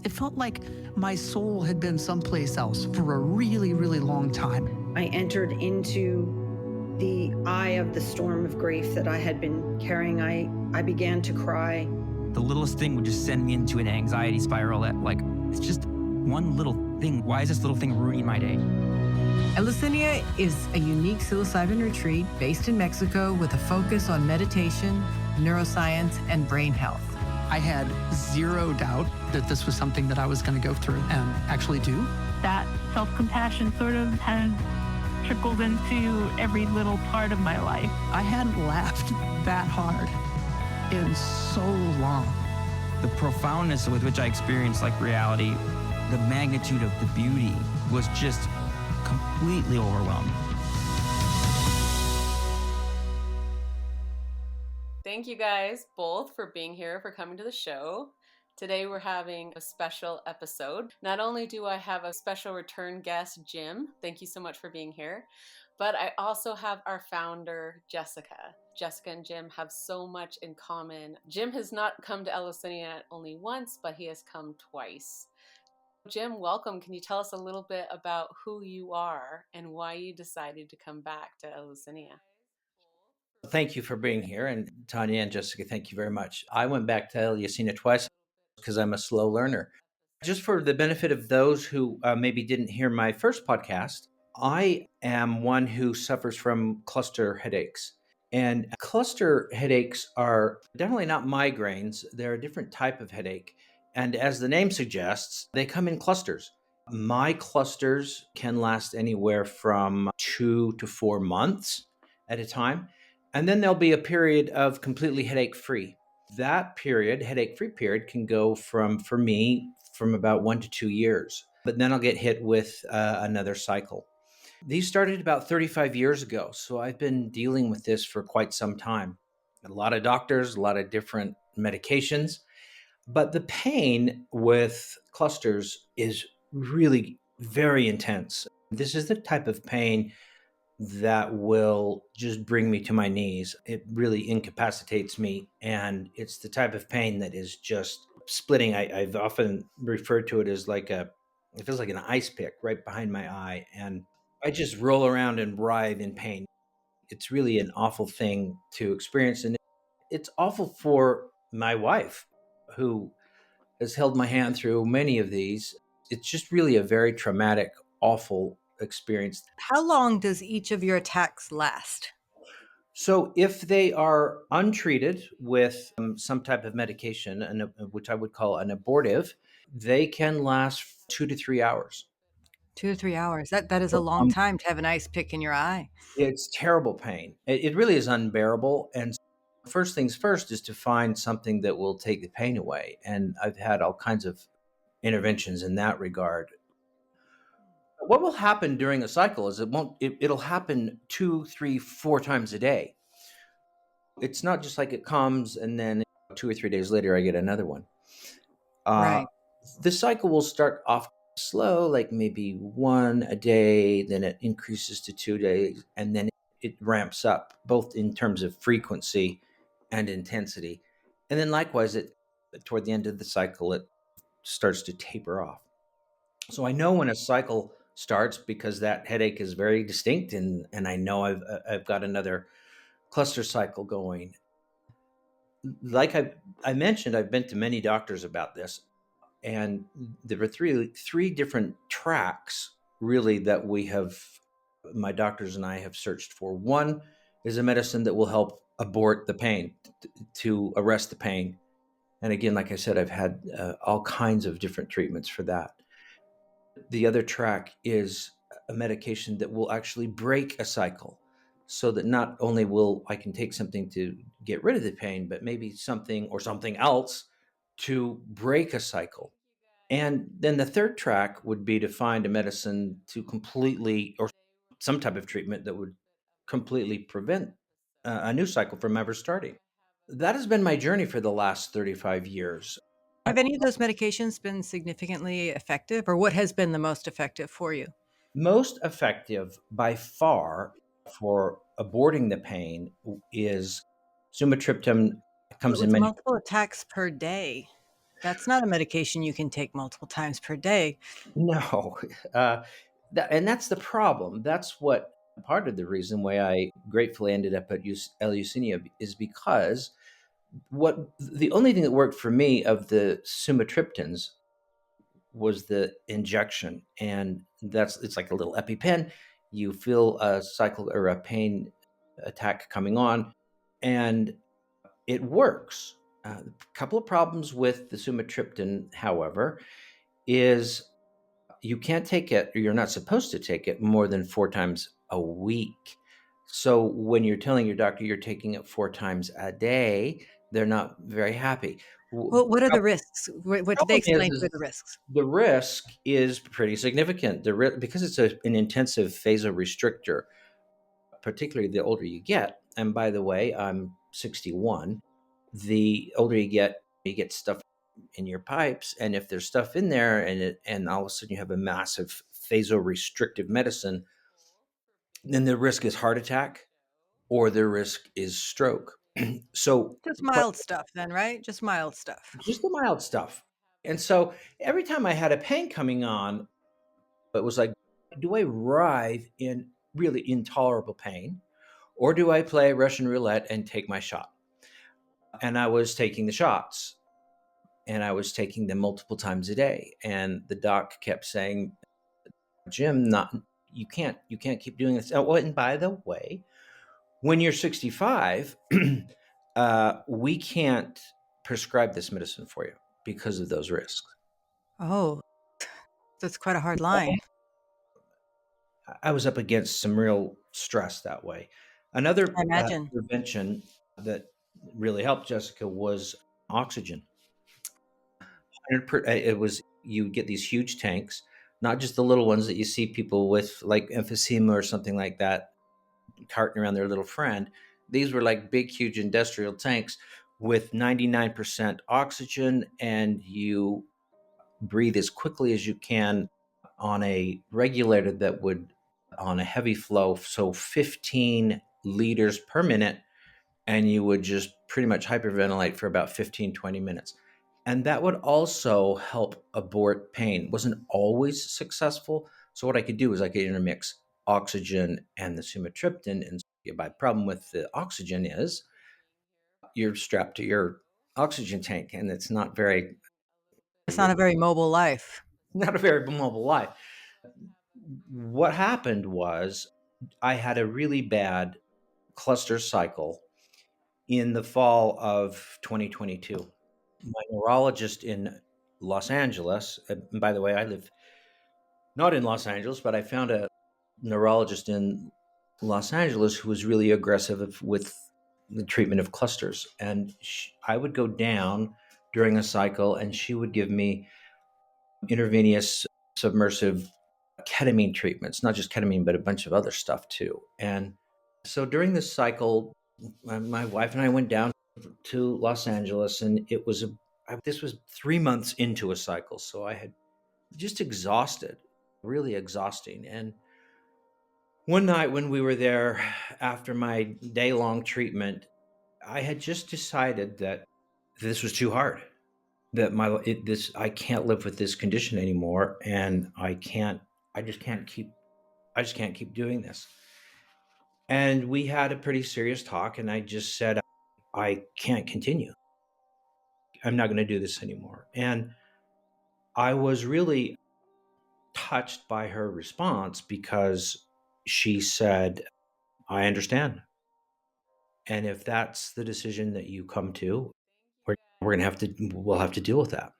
It felt like my soul had been someplace else for a really, really long time. I entered into the eye of the storm of grief that I had been carrying. I began to cry. The littlest thing would just send me into an anxiety spiral that, like, it's just one little thing. Why is this little thing ruining my day? Eleusinia is a unique psilocybin retreat based in Mexico with a focus on meditation, neuroscience, and brain health. I had zero doubt that this was something that I was going to go through and actually do. That self-compassion sort of has trickled into every little part of my life. I hadn't laughed that hard in so long. The profoundness with which I experienced like reality, the magnitude of the beauty was just completely overwhelming. Thank you guys both for being here, for coming to the show. Today we're having a special episode. Not only do I have a special return guest, Jim, thank you so much for being here, but I also have our founder, Jessica. Jessica and Jim have so much in common. Jim has not come to Eleusinia only once, but he has come twice. Jim, welcome. Can you tell us a little bit about who you are and why you decided to come back to Eleusinia? Thank you for being here. And Tanya and Jessica, thank you very much. I went back to Eleusinia twice because I'm a slow learner. Just for the benefit of those who maybe didn't hear my first podcast, I am one who suffers from cluster headaches. And cluster headaches are definitely not migraines. They're a different type of headache. And as the name suggests, they come in clusters. My clusters can last anywhere from 2 to 4 months at a time. And then there'll be a period of completely headache-free. That period, headache-free period, can go for me, from about 1 to 2 years. But then I'll get hit with another cycle. These started about 35 years ago. So I've been dealing with this for quite some time. A lot of doctors, a lot of different medications. But the pain with clusters is really very intense. This is the type of pain that will just bring me to my knees. It really incapacitates me. And it's the type of pain that is just splitting. I've often referred to it as it feels like an ice pick right behind my eye. And I just roll around and writhe in pain. It's really an awful thing to experience. And it's awful for my wife, who has held my hand through many of these. It's just really a very traumatic, awful experience. How long does each of your attacks last? So if they are untreated with some type of medication, which I would call an abortive, they can last 2 to 3 hours. 2 to 3 hours. That is a So, long time to have an ice pick in your eye. it's terrible pain. It really is unbearable. And first things first is to find something that will take the pain away. And I've had all kinds of interventions in that regard. What will happen during a cycle is it'll happen 2, 3, 4 times a day. It's not just like it comes and then 2 or 3 days later I get another one. Right. The cycle will start off slow, like maybe 1 a day, then it increases to 2 days, and then it ramps up both in terms of frequency and intensity. And then likewise, toward the end of the cycle, it starts to taper off. So I know when a cycle starts because that headache is very distinct, and I know I've got another cluster cycle going. Like I mentioned, I've been to many doctors about this, and there were three different tracks really that my doctors and I have searched for. One is a medicine that will help abort the pain, to arrest the pain. And again, like I said, I've had all kinds of different treatments for that. The other track is a medication that will actually break a cycle, so that not only will I can take something to get rid of the pain, but maybe something else to break a cycle. And then the third track would be to find a medicine to completely, or some type of treatment that would completely prevent a new cycle from ever starting. That has been my journey for the last 35 years. Have any of those medications been significantly effective, or what has been the most effective for you? Most effective by far for aborting the pain is sumatriptan. It But comes in with many. multiple attacks per day. That's not a medication you can take multiple times per day. No, uh, and that's the problem. That's what part of the reason why I gratefully ended up at Eleusinia is because what the only thing that worked for me of the sumatriptans was the injection, and it's like a little EpiPen. You feel a cycle or a pain attack coming on, and it works. A couple of problems with the sumatriptan, however, is you can't take it, or you're not supposed to take it more than 4 times a week. So when you're telling your doctor you're taking it 4 times a day, they're not very happy. Well, what are the risks? What did they Problem explain to is the risks? the risk is pretty significant. Because it's an intensive vasorestrictor, particularly the older you get. And by the way, I'm 61. The older you get stuff in your pipes, and if there's stuff in there, and all of a sudden you have a massive vasorestrictive medicine, then the risk is heart attack or the risk is stroke. So Just quite mild stuff then, right? Just mild stuff. just the mild stuff. And so every time I had a pain coming on, it was like, do I writhe in really intolerable pain, or do I play Russian roulette and take my shot? And I was taking the shots, and I was taking them multiple times a day. And the doc kept saying, Jim, not you can't keep doing this. Oh, and by the way, when you're 65, we can't prescribe this medicine for you because of those risks. Oh, that's quite a hard line. I was up against some real stress that way. Another I imagine. intervention that really helped Jessica was oxygen. It was you get these huge tanks, not just the little ones that you see people with like emphysema or something like that carting around their little friend. These were like big, huge industrial tanks with 99% oxygen, and you breathe as quickly as you can on a regulator that would on a heavy flow, so 15 liters per minute, and you would just pretty much hyperventilate for about 15-20 minutes. And that would also help abort pain. It wasn't always successful. So what I could do is I could intermix oxygen and the sumatriptan. And my problem with the oxygen is you're strapped to your oxygen tank, and it's not It's not a very mobile life. not a very mobile life. What happened was I had a really bad cluster cycle in the fall of 2022. My neurologist in Los Angeles, and by the way, I live not in Los Angeles, but I found a neurologist in Los Angeles who was really aggressive with the treatment of clusters. And I would go down during a cycle, and she would give me intravenous submersive ketamine treatments, not just ketamine, but a bunch of other stuff too. And so during this cycle, my wife and I went down to Los Angeles, and this was 3 months into a cycle. So I had just exhausted, really exhausting. And one night when we were there after my day-long treatment, I had just decided that this was too hard. That I can't live with this condition anymore, and I just can't keep doing this. And we had a pretty serious talk, and I just said, I can't continue. I'm not going to do this anymore. And I was really touched by her response because she said, I understand. And if that's the decision that you come to, we'll have to deal with that.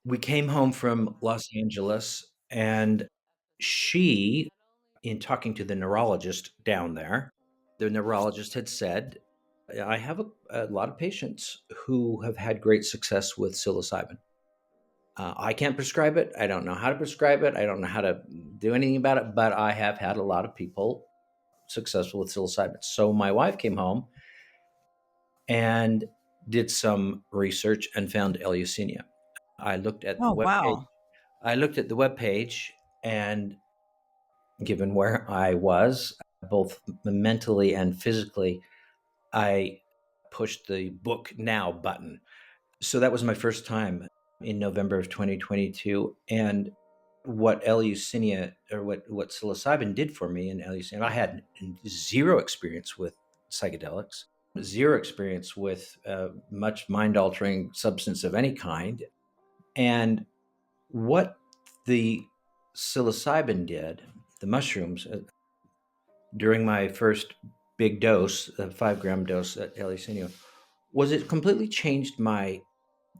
We came home from Los Angeles, and she, in talking to the neurologist down there, the neurologist had said, I have a lot of patients who have had great success with psilocybin. I can't prescribe it. I don't know how to prescribe it. I don't know how to do anything about it, but I have had a lot of people successful with psilocybin. So my wife came home and did some research and found Eleusinia. I looked at the Oh, webpage. wow. I looked at the webpage, and given where I was, both mentally and physically, I pushed the book now button. So that was my first time in November of 2022. And what Eleusinia or what psilocybin did for me in Eleusinia, I had zero experience with psychedelics, zero experience with much mind altering substance of any kind. And what the psilocybin did, the mushrooms, during my first big dose, a 5 gram dose at Eleusinia, was it completely changed my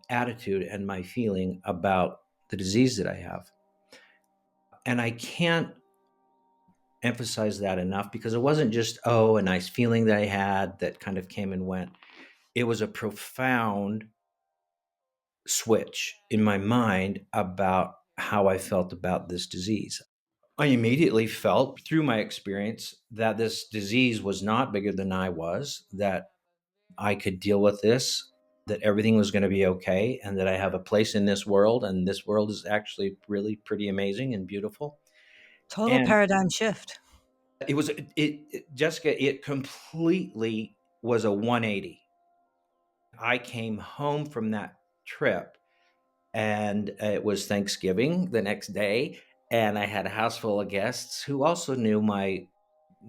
attitude and my feeling about the disease that I have. And I can't emphasize that enough because it wasn't just, oh, a nice feeling that I had that kind of came and went. It was a profound switch in my mind about how I felt about this disease. I immediately felt through my experience that this disease was not bigger than I was, that I could deal with this, that everything was going to be okay, and that I have a place in this world, and this world is actually really pretty amazing and beautiful. Total And paradigm shift. it was Jessica, it completely was a 180. I came home from that trip, and it was Thanksgiving the next day, and I had a house full of guests who also knew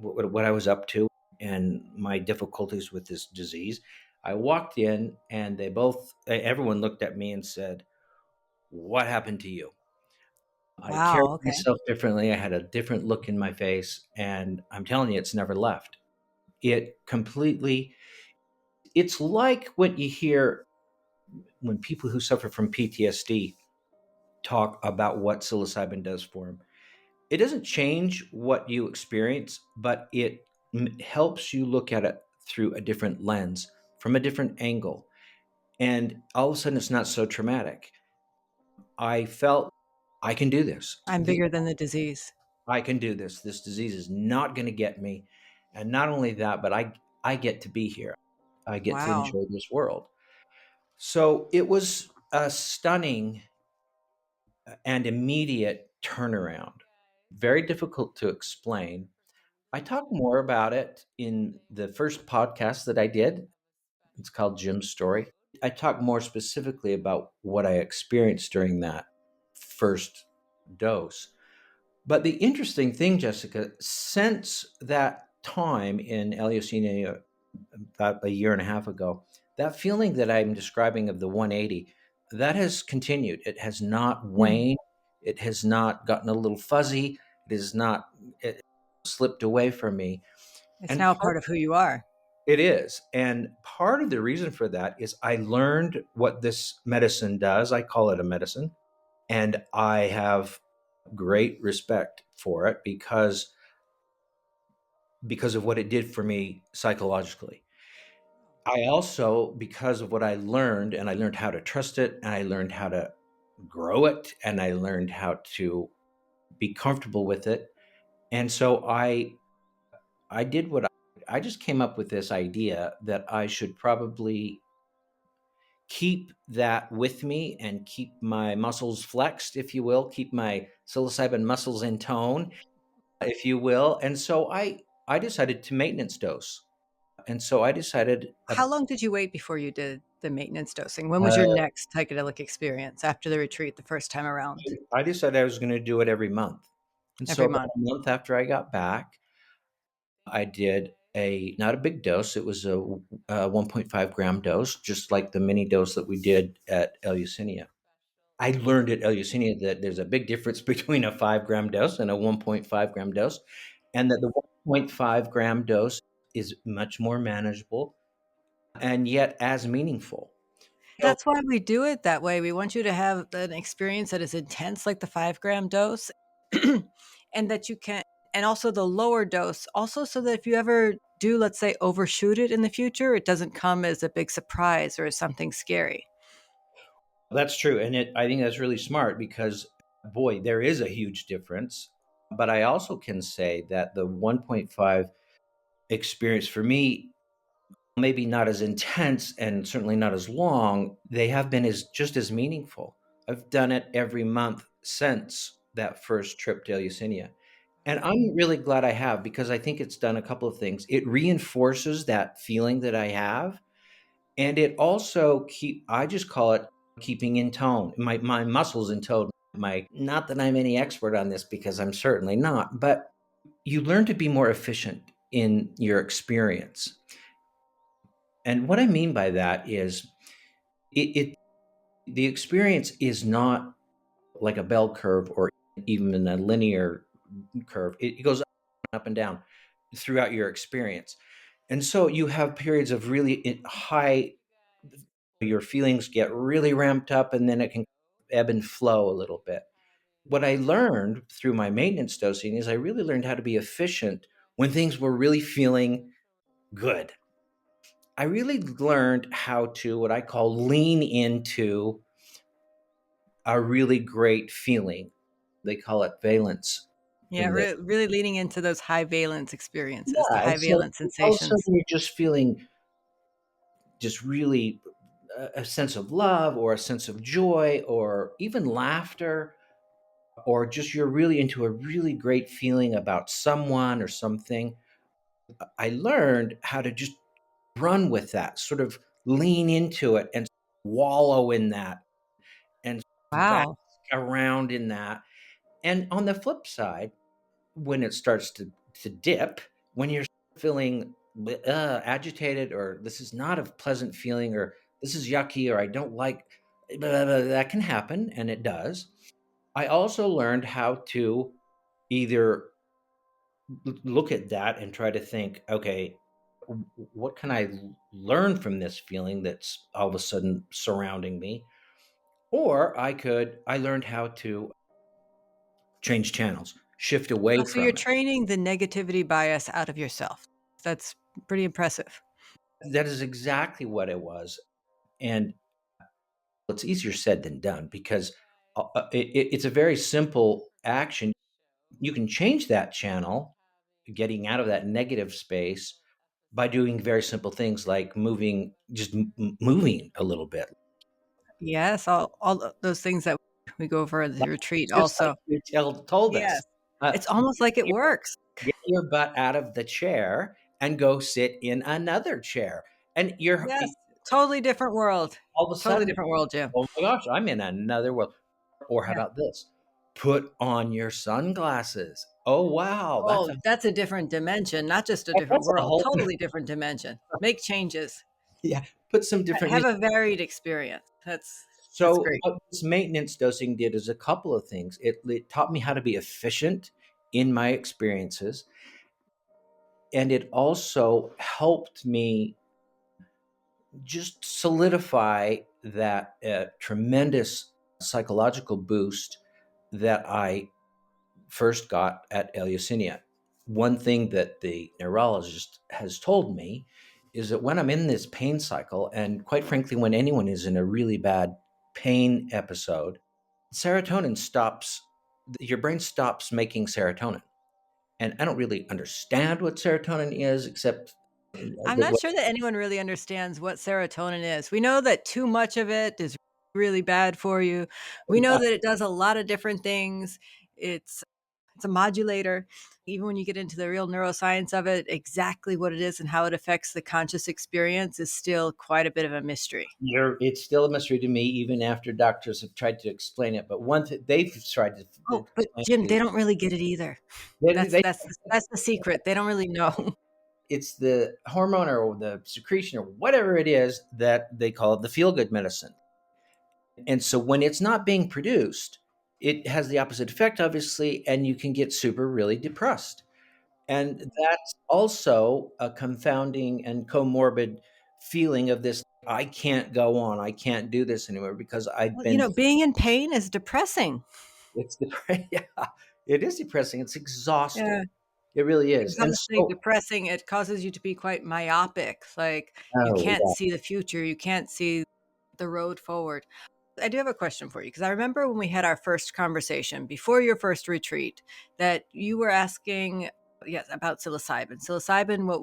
what I was up to and my difficulties with this disease. I walked in, and everyone looked at me and said, "What happened to you?" I carried Wow. Okay. myself differently. I had a different look in my face, and I'm telling you, it's never left. It completely, it's like what you hear when people who suffer from PTSD talk about what psilocybin does for them. It doesn't change what you experience, but it helps you look at it through a different lens, from a different angle. And all of a sudden, it's not so traumatic. I felt I can do this. I'm bigger than the disease. I can do this. This disease is not going to get me. And not only that, but I get to be here. I get to Wow. enjoy this world. So it was a stunning and immediate turnaround. Very difficult to explain. I talk more about it in the first podcast that I did. It's called Jim's Story. I talk more specifically about what I experienced during that first dose. But the interesting thing, Jessica, since that time in Eleusinia, about a year and a half ago, that feeling that I'm describing of the 180, that has continued. It has not Hmm. waned. It has not gotten a little fuzzy. It has not it slipped away from me. It's And now a part of who you are. it is. And part of the reason for that is I learned what this medicine does. I call it a medicine. And I have great respect for it because of what it did for me psychologically. I also, because of what I learned, and I learned how to trust it, and I learned how to grow it, and I learned how to be comfortable with it. And so I did I just came up with this idea that I should probably keep that with me and keep my muscles flexed, if you will, keep my psilocybin muscles in tone, if you will. And so I decided to maintenance dose. And so I decided How long did you wait before you did the maintenance dosing? When was your uh, next psychedelic experience after the retreat the first time around? I decided I was going to do it every month. And so Every about month. a month after I got back, I did a not a big dose. It was a 1.5 gram dose, just like the mini dose that we did at Eleusinia. I learned at Eleusinia that there's a big difference between a 5 gram dose and a 1.5 gram dose, and that the 1.5 gram dose is much more manageable and yet as meaningful. So That's why we do it that way. We want you to have an experience that is intense, like the 5 gram dose, and that you can, and also the lower dose, also so that if you ever do, let's say, overshoot it in the future, it doesn't come as a big surprise or as something scary. that's true. And I think that's really smart because, boy, there is a huge difference. But I also can say that the 1.5 experience for me, maybe not as intense and certainly not as long, they have been just as meaningful. I've done it every month since that first trip to Eleusinia. And I'm really glad I have because I think it's done a couple of things. It reinforces that feeling that I have. And it also I just call it keeping in tone, my muscles in tone. Not that I'm any expert on this because I'm certainly not, but you learn to be more efficient in your experience. And what I mean by that is it the experience is not like a bell curve or even in a linear curve. It goes up and down throughout your experience. And so you have periods of really high, your feelings get really ramped up, and then it can ebb and flow a little bit. What I learned through my maintenance dosing is I really learned how to be efficient when things were really feeling good. I really learned how to, what I call, lean into a really great feeling. They call it valence Yeah, in this. really leaning into those high valence experiences, the Yeah. And high so valence all of a sudden sensations. you're just feeling just really a sense of love or a sense of joy or even laughter, or just you're really into a really great feeling about someone or something. I learned how to just run with that, sort of lean into it and wallow in that and bask Wow. around in that. And on the flip side, when it starts to dip, when you're feeling agitated, or this is not a pleasant feeling, or this is yucky, or I don't like, blah, blah, blah, that can happen, and it does. I also learned how to either look at that and try to think, okay, what can I learn from this feeling that's all of a sudden surrounding me? Or I learned how to change channels, shift away So you're from it. training the negativity bias out of yourself. That's pretty impressive. That is exactly what it was. And it's easier said than done because it's a very simple action. You can change that channel, getting out of that negative space by doing very simple things like moving, just moving a little bit. Yes, those things that we go over at the retreat Just like also. you told Yes. us, uh, It's almost like it works. get your butt out of the chair and go sit in another chair. And you're Yes, totally different world. all of a Totally sudden, different world, Jim. oh my gosh, I'm in another world. Or how Yeah. about this? Put on your sunglasses. Oh wow, Oh, that's a different dimension, not just a different that's a world, whole totally different dimension. Make changes. yeah. Put some different Have music. a varied experience. That's So great. what this maintenance dosing did is a couple of things. It taught me how to be efficient in my experiences, and it also helped me just solidify that tremendous psychological boost that I first got at Eleusinia. One thing that the neurologist has told me is that when I'm in this pain cycle, and quite frankly, when anyone is in a really bad pain episode, serotonin stops, your brain stops making serotonin. And I don't really understand what serotonin is, except I'm not sure that anyone really understands what serotonin is. We know that too much of it is really bad for you. We know that it does a lot of different things. It's it's a modulator. Even when you get into the real neuroscience of it, exactly what it is and how it affects the conscious experience is still quite a bit of a mystery. it's still a mystery to me, even after doctors have tried to explain it. But one thing they've tried to Oh, but explain Jim, it, they don't really get it either. they, That's they that's that's the secret. They don't really know. it's the hormone or the secretion or whatever it is that they call it the feel good medicine. And so when it's not being produced, it has the opposite effect, obviously, and you can get super really depressed. And that's also a confounding and comorbid feeling of this, I can't go on, I can't do this anymore because I've Well, been, being in pain is depressing. it's yeah, it is depressing. It's Yeah. exhausting. It really is. And Exhausting, so, depressing, it causes you to be quite myopic, like, you oh, can't see the future, you can't see the road forward. I do have a question for you because I remember when we had our first conversation before your first retreat that you were asking, yes, about psilocybin. Psilocybin what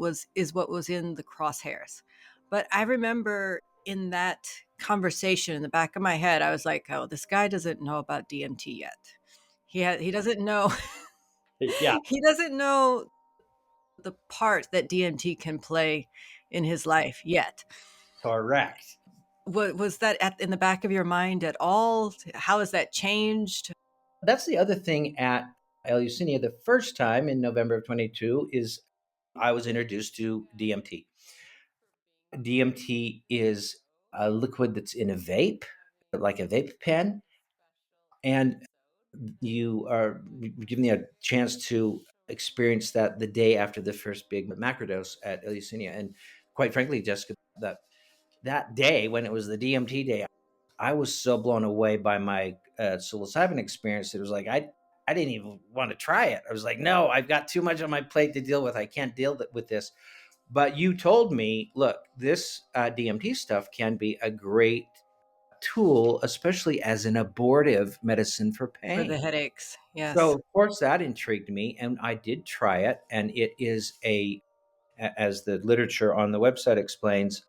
was in the crosshairs. But I remember in that conversation in the back of my head, I was like, "Oh, this guy doesn't know about DMT yet. He doesn't know yeah. he doesn't know the part that DMT can play in his life yet." Correct. Was that in the back of your mind at all? How has that changed? That's the other thing at Eleusinia. The first time in November of 22 is I was introduced to DMT. DMT is a liquid that's in a vape, like a vape pen, and you are given the chance to experience that the day after the first big macrodose at Eleusinia. And quite frankly, Jessica, that day when it was the DMT day, I was so blown away by my psilocybin experience. It was like I didn't even want to try it. I was like, no, I've got too much on my plate to deal with. I can't deal with this. But you told me, look, this DMT stuff can be a great tool, especially as an abortive medicine for For the pain. headaches, So yes. of course that intrigued me, and I did try it. And it is as the literature on the website explains,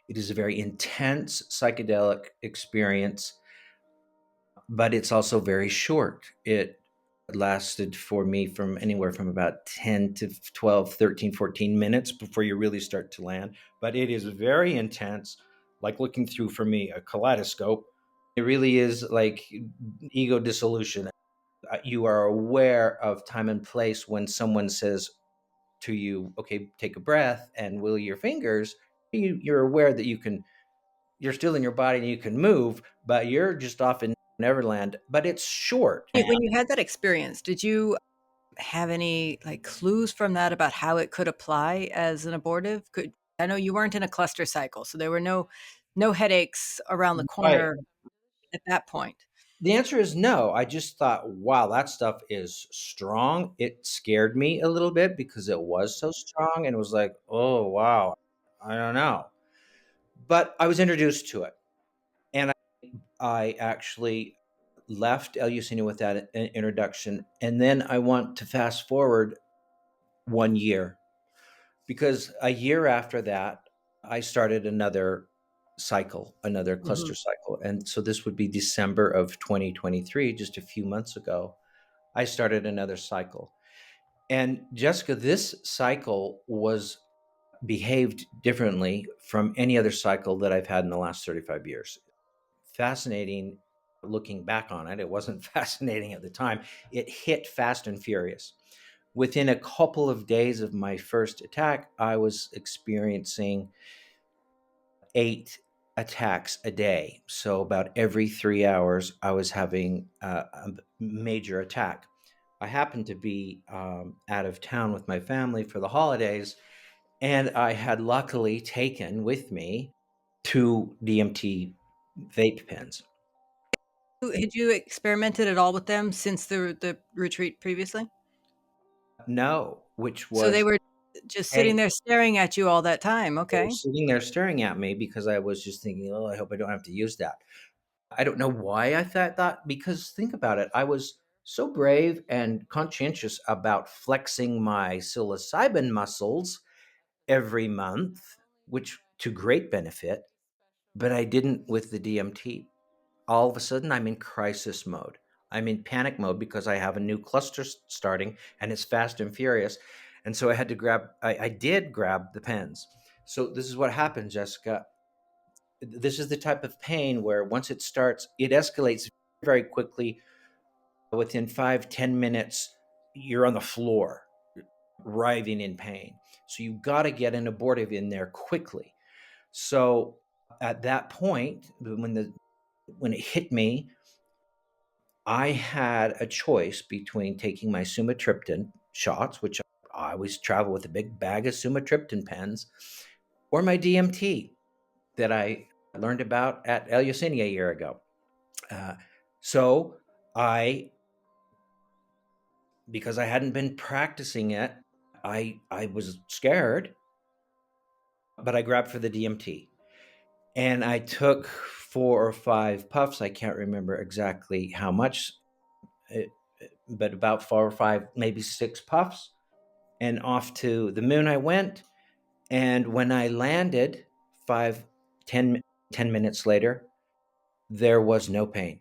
it is a very intense psychedelic experience, but it's also very short. It lasted for me from anywhere from about 10 to 12, 13, 14 minutes before you really start to land. But it is very intense, like looking through, for me, a kaleidoscope. It really is like ego dissolution. You are aware of time and place when someone says to you, okay, take a breath and wiggle your fingers. You're aware that you're still in your body and you can move, but you're just off in Neverland. But it's short. When you had that experience, did you have any like clues from that about how it could apply as an abortive? I know you weren't in a cluster cycle, so there were no headaches around the Right. corner at that point. The answer is no. I just thought, wow, that stuff is strong. It scared me a little bit because it was so strong, and it was like, oh, wow, I don't know. But I was introduced to it, and I actually left Eleusinia with that introduction. And then I want to fast forward 1 year, because a year after that, I started another cycle, another Mhm. cluster cycle. And so this would be December of 2023, just a few months ago. I started another cycle. And Jessica, this cycle was behaved differently from any other cycle that I've had in the last 35 years. Fascinating looking back on it. It wasn't fascinating at the time. It hit fast and furious. Within a couple of days of my first attack, I was experiencing 8 attacks a day. So about every 3 hours, I was having a major attack. I happened to be out of town with my family for the holidays, and I had luckily taken with me 2 DMT vape pens. Had you experimented at all with them since the retreat previously? No, which So they was, were just sitting hey, there staring at you all that time. they were Okay. sitting there staring at me because I was just thinking, oh, I hope I don't have to use that. I don't know why I thought that, because think about it. I was so brave and conscientious about flexing my psilocybin muscles every month, which to great benefit, but I didn't with the DMT. All of a sudden, I'm in crisis mode. I'm in panic mode because I have a new cluster starting and it's fast and furious. And so I had to I did grab the pens. So this is what happened, Jessica. This is the type of pain where once it starts, it escalates very quickly. Within 5, 10 minutes, you're on the floor, writhing in pain. So you got to get an abortive in there quickly. So at that point, when it hit me, I had a choice between taking my sumatriptan shots, which I always travel with a big bag of sumatriptan pens, or my DMT that I learned about at Eleusinia a year ago. Uh, so I, because I hadn't been practicing it, I was scared, but I grabbed for the DMT, and I took 4 or 5 puffs. I can't remember exactly how much, it, but about 4 or 5, maybe 6 puffs, and off to the moon I went. And when I landed, 5, 10 minutes later, there was no pain,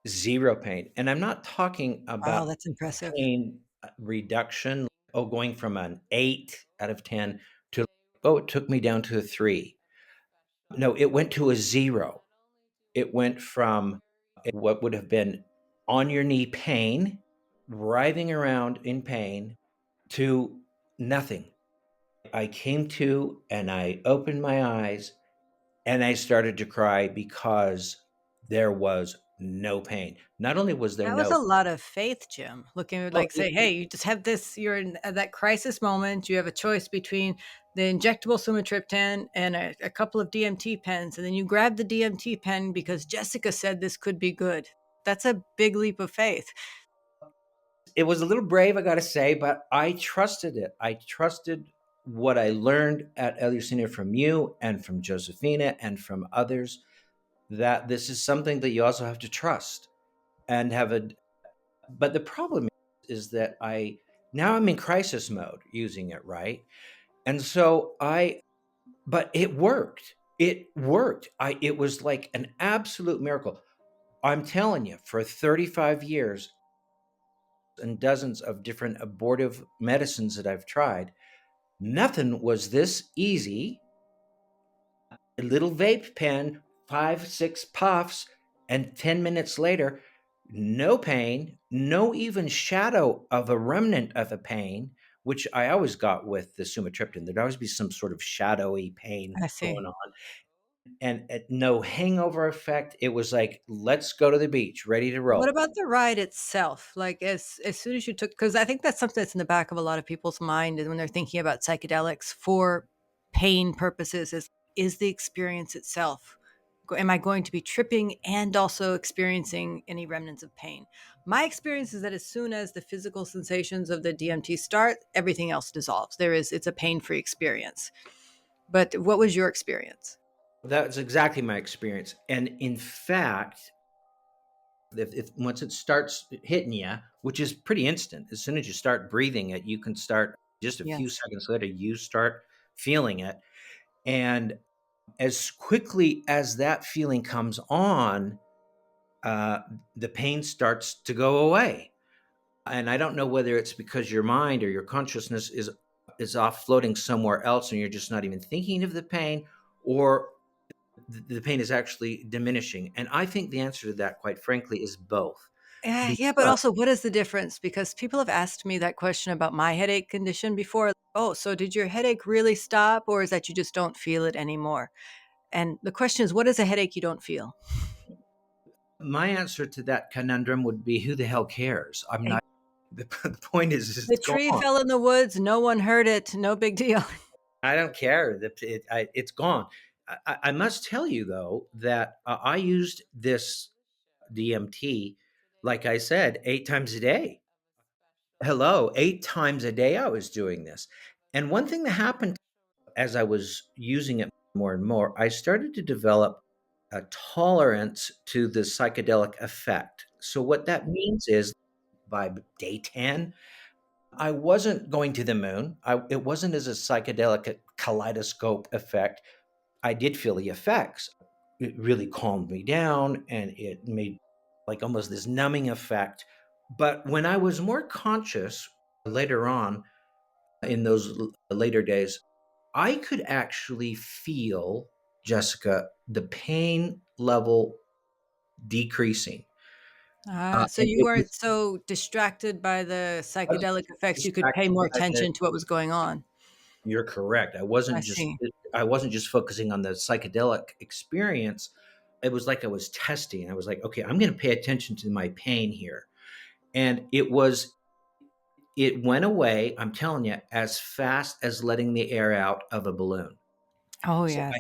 zero pain. And I'm not talking about Wow, that's impressive. pain reduction, oh, going from an 8 out of 10 to Oh, it took me down to a 3. No, it went to a 0. It went from what would have been on your knee pain, writhing around in pain, to nothing. I came to and I opened my eyes and I started to cry because there was no pain. Not only was there That was no, a lot of faith, Jim. Looking at oh, like say, hey, you just have this, you're in that crisis moment. You have a choice between the injectable sumatriptan and a couple of DMT pens, and then you grab the DMT pen because Jessica said this could be good. That's a big leap of faith. it was a little brave, I got to say, but I trusted it. I trusted what I learned at Eleusinia from you and from Josephina and from others, that this is something that you also have to trust and have a. But the problem is that now I'm in crisis mode using it, right? And so but it worked. It worked. It was like an absolute miracle. I'm telling you, for 35 years and dozens of different abortive medicines that I've tried, nothing was this easy. A little vape pen, 5, 6 puffs, and 10 minutes later, no pain, no even shadow of a remnant of a pain, which I always got with the sumatriptan. There'd always be some sort of shadowy pain I see. going on, and no hangover effect. It was like, let's go to the beach, ready to What roll. about the ride itself? Like as soon as you took, because I think that's something that's in the back of a lot of people's mind, and when they're thinking about psychedelics for pain purposes, is the experience itself. Am I going to be tripping and also experiencing any remnants of pain? My experience is that as soon as the physical sensations of the DMT start, everything else dissolves. It's a pain-free experience. But what was your experience? That's exactly my experience. And in fact, if once it starts hitting you, which is pretty instant, as soon as you start breathing it, you can start just a few Yes. seconds later, you start feeling it. And as quickly as that feeling comes on, uh, the pain starts to go away. And I don't know whether it's because your mind or your consciousness is off floating somewhere else and you're just not even thinking of the pain, or the pain is actually diminishing. And I think the answer to that, quite frankly, is both. Yeah, but Because also, what is the difference? Because people have asked me that question about my headache condition before. Oh, so did your headache really stop, or is that you just don't feel it anymore? And the question is, what is a headache you don't feel? my answer to that conundrum would be, who the hell cares? I'm Eh, not. The point is, The it's tree gone. fell in the woods. No one heard it. No big deal. I don't care. It's gone. I must tell you though that I used this DMT, like I said, 8 times a day. Hello, 8 times a day I was doing this. And one thing that happened as I was using it more and more, I started to develop a tolerance to the psychedelic effect. So, what that means is by day 10, I wasn't going to the moon. It wasn't as a psychedelic kaleidoscope effect. I did feel the effects. It really calmed me down and it made like almost this numbing effect. But when I was more conscious later on in those later days, I could actually feel, Jessica, the pain level decreasing. So And you it was weren't so distracted by the wasn't psychedelic effects. You could pay distracted more by the. attention to what was going on. You're correct. I see. I wasn't just focusing on the psychedelic experience. It was like I was testing. I was like, okay, I'm going to pay attention to my pain here. And it went away, I'm telling you, as fast as letting the air out of a balloon. Oh, So yeah.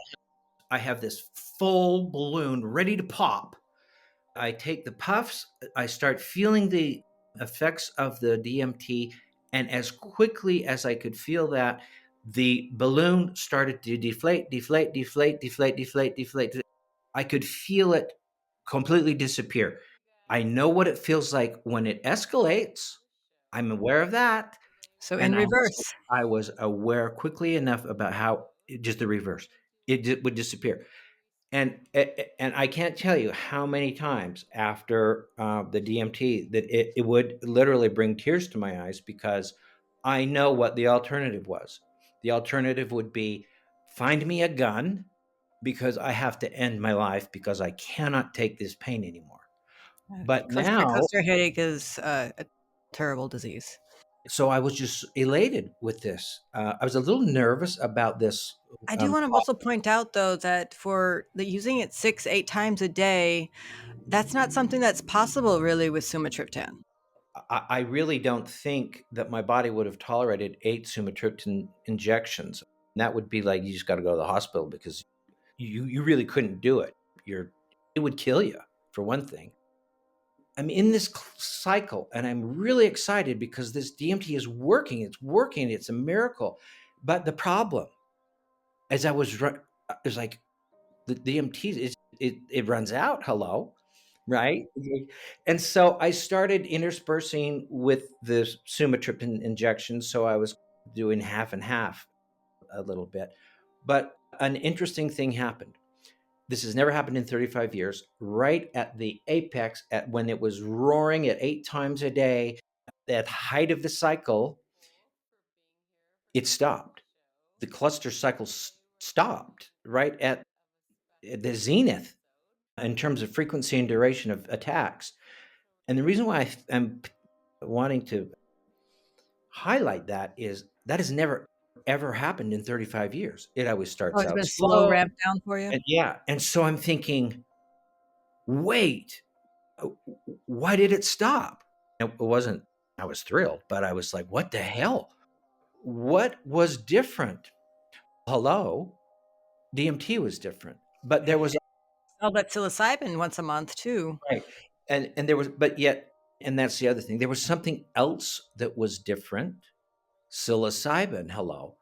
I have this full balloon ready to pop. I take the puffs, I start feeling the effects of the DMT, and as quickly as I could feel that, the balloon started to deflate, deflate, deflate, deflate, deflate, deflate. I could feel it completely disappear. I know what it feels like when it escalates. I'm aware of that. So in And reverse. I was aware quickly enough about how just the reverse, would disappear. And I can't tell you how many times after the DMT that it would literally bring tears to my eyes because I know what the alternative was. The alternative would be find me a gun because I have to end my life because I cannot take this pain anymore. But now, Cluster headache is a terrible disease. so I was just elated with this. I was a little nervous about this. I do want to also point out, though, that for using it 6, 8 times a day, that's not something that's possible really with sumatriptan. I really don't think that my body would have tolerated 8 sumatriptan injections. That would be like you just got to go to the hospital because you really couldn't do it. It would kill you for one thing. I'm in this cycle and I'm really excited because this DMT is working. It's working. It's a miracle. But the problem, as I was, it was like the DMT, it runs out. Hello. Right. And so I started interspersing with the sumatriptan injections. So I was doing half and half a little bit. But an interesting thing happened. This has never happened in 35 years. Right at the apex, at when it was roaring at 8 times a day, at the height of the cycle, it stopped. The cluster cycle stopped right at the zenith in terms of frequency and duration of attacks. And the reason why I'm wanting to highlight that is that has never ever happened in 35 years. It always Oh, starts it's out been slow slow. ramp down for you? And yeah. And so I'm thinking, wait, why did it stop? It wasn't, I was thrilled, but I was like, what the hell? What was different? Hello, DMT was different, but there was, Oh, but psilocybin once a month too. right. And there was, but yet, and that's the other thing, there was something else that was different. Psilocybin, hello.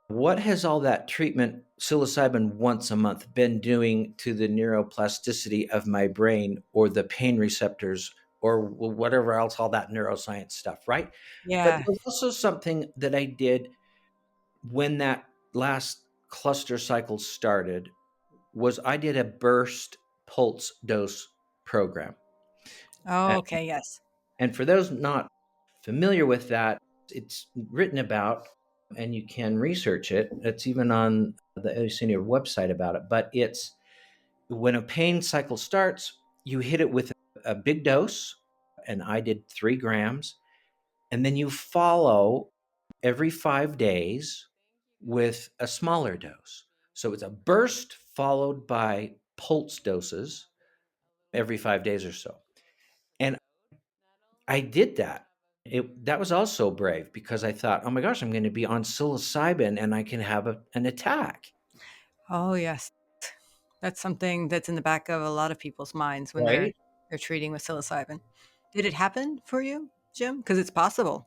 What has all that treatment, psilocybin once a month, been doing to the neuroplasticity of my brain or the pain receptors or whatever else, all that neuroscience stuff, right? But Yeah. there was also something that I did when that last cluster cycle started was I did a burst pulse dose program. Oh, okay. Yes. And for those not familiar with that, it's written about and you can research it. It's even on the Eleusinia website about it. But it's when a pain cycle starts, you hit it with a big dose, and I did 3 grams, and then you follow every 5 days with a smaller dose. So it's a burst followed by pulse doses every 5 days or so. And I did that. That was also brave because I thought, oh my gosh, I'm going to be on psilocybin and I can have an attack. Oh, yes. That's something that's in the back of a lot of people's minds when they're Right? treating with psilocybin. Did it happen for you, Jim? Because it's possible.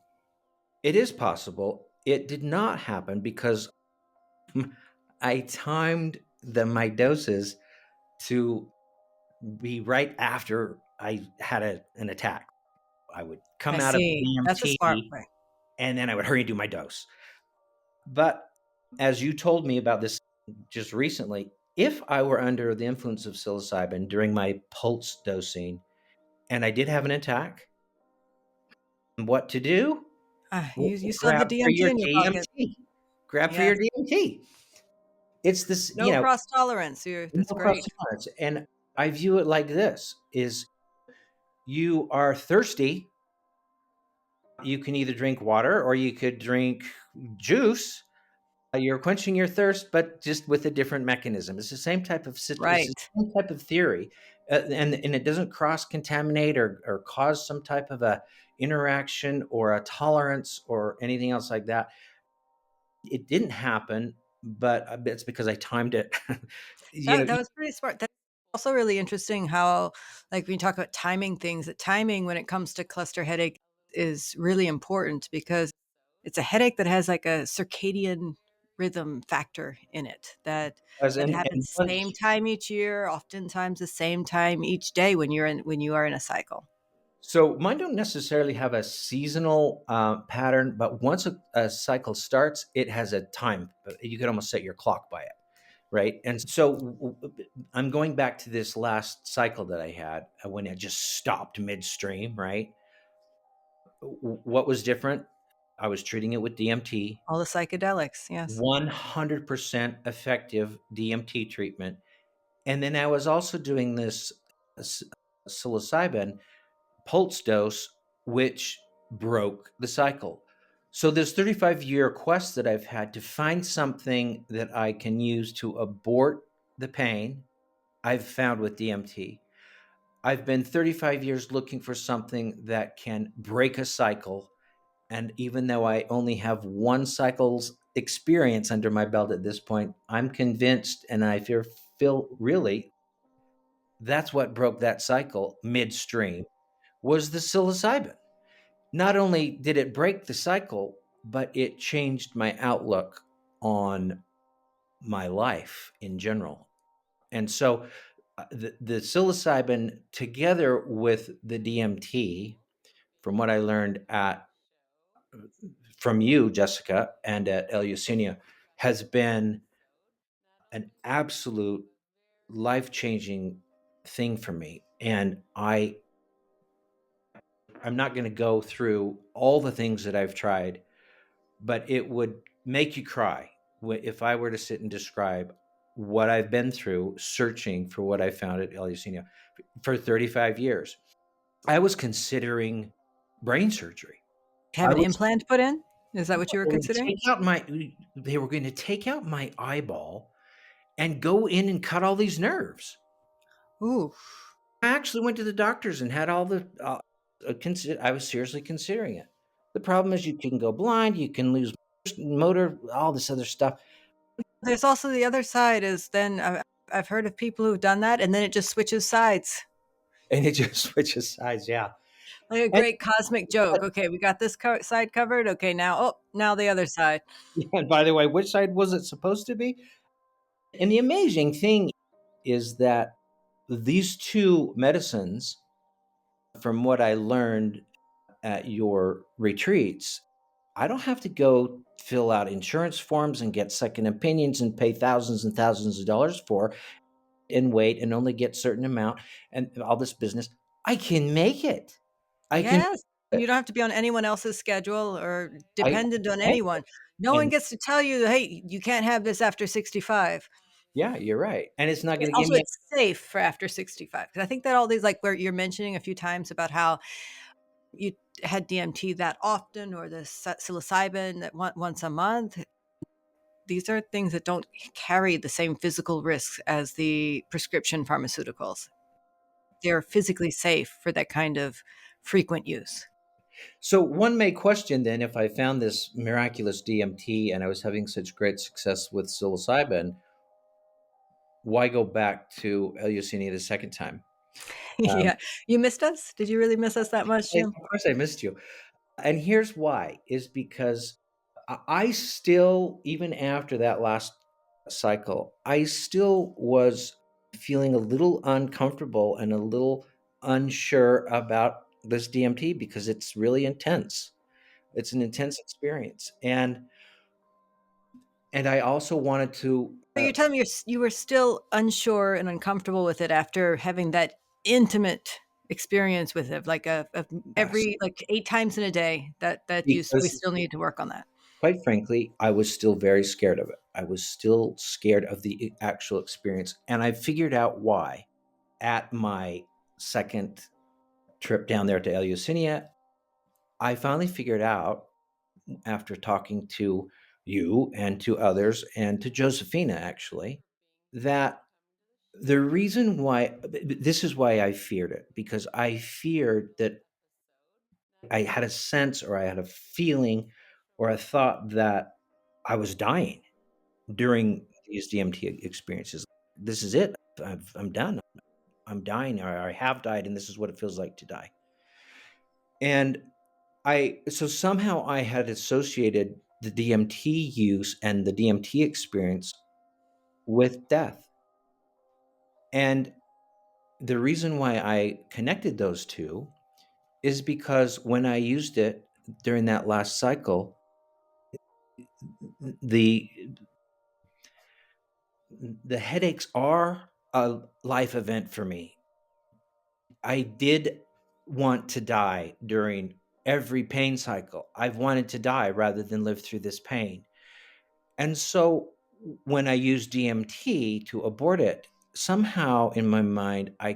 It is possible. It did not happen because I timed my doses to be right after I had an attack. I would I come out of see. That's a smart DMT way. and then I would hurry and do my dose. But as you told me about this just recently, if I were under the influence of psilocybin during my pulse dosing and I did have an attack, what to do? You still have the Grab for DMT your in your pocket. DMT. Grab for Yes. your DMT. It's this, No cross tolerance. That's no cross great. tolerance. And I view it like this is you are thirsty. You can either drink water or you could drink juice. You're quenching your thirst, but just with a different mechanism. It's the same type of it's the Right. same type of theory, and it doesn't cross contaminate or cause some type of a interaction or a tolerance or anything else like that. It didn't happen, but it's because I timed it. That was pretty smart. That's also really interesting how, like, when you talk about timing things, that timing when it comes to cluster headache is really important because it's a headache that has like a circadian rhythm factor in it that and happens same time each year, oftentimes the same time each day when you are in a cycle. so mine don't necessarily have a seasonal pattern, but once a cycle starts, it has a time. You can almost set your clock by it, right? And so I'm going back to this last cycle that I had when it just stopped midstream, right? What was different? I was treating it with DMT, All the psychedelics, yes. 100% effective DMT treatment. And then I was also doing this s- psilocybin pulse dose, which broke the cycle. So this 35-year quest that I've had to find something that I can use to abort the pain, I've found with DMT. I've been 35 years looking for something that can break a cycle. And even though I only have one cycle's experience under my belt at this point, I'm convinced and I feel really that's what broke that cycle midstream was the psilocybin. Not only did it break the cycle, but it changed my outlook on my life in general. And so the psilocybin together with the DMT, from what I learned from you, Jessica, and at Eleusinia, has been an absolute life-changing thing for me. And I'm not going to go through all the things that I've tried, but it would make you cry if I were to sit and describe what I've been through searching for what I found at Eleusinia for 35 years. I was considering brain surgery. Have I an was implant put in? Is that what you were going to considering? they were going to take out my eyeball and go in and cut all these nerves. Ooh. I actually went to the doctors and had all the I was seriously considering it. The problem is you can go blind, you can lose motor, all this other stuff. There's also the other side is then I've heard of people who've done that and then it just switches sides. And it just switches sides, yeah. Like a And, great cosmic joke. Okay, we got this side covered. Okay, now the other side. and by the way, which side was it supposed to be? And the amazing thing is that these two medicines, from what I learned at your retreats, I don't have to go fill out insurance forms and get second opinions and pay thousands and thousands of dollars for and wait and only get certain amount and all this business. I can make it. I can Yes. You don't have to be on anyone else's schedule or I dependent on anyone. No one and gets to tell you, hey, you can't have this after 65. yeah, you're right. And it's not going to give Also, me it's safe for after 65. Because I think that all these, like where you're mentioning a few times about how you had DMT that often or the psilocybin that once a month. These are things that don't carry the same physical risks as the prescription pharmaceuticals. They're physically safe for that kind of frequent use. So one may question then if I found this miraculous DMT and I was having such great success with psilocybin, why go back to Eleusinia the second time? Um, Yeah. You missed us? Did you really miss us that much, Jim? of course I missed you. And here's why, is because I still, even after that last cycle, I still was feeling a little uncomfortable and a little unsure about this DMT because it's really intense. It's an intense experience. And I also wanted to So you're telling me you were still unsure and uncomfortable with it after having that intimate experience with it, like yes, every like 8 times in a day we because still need to work on that. quite frankly, I was still very scared of it. I was still scared of the actual experience. And I figured out why at my second trip down there to Eleusinia. I finally figured out after talking to you and to others and to Josephina actually that the reason why this is why I feared it because I feared that I had a sense or I had a feeling or a thought that I was dying during these DMT experiences. This is it. I'm done. I'm dying or I have died and this is what it feels like to die. And so somehow I had associated the DMT use and the DMT experience with death. And the reason why I connected those two is because when I used it during that last cycle, the the headaches are a life event for me. I did want to die during every pain cycle. I've wanted to die rather than live through this pain. And so when I used DMT to abort it, somehow in my mind, I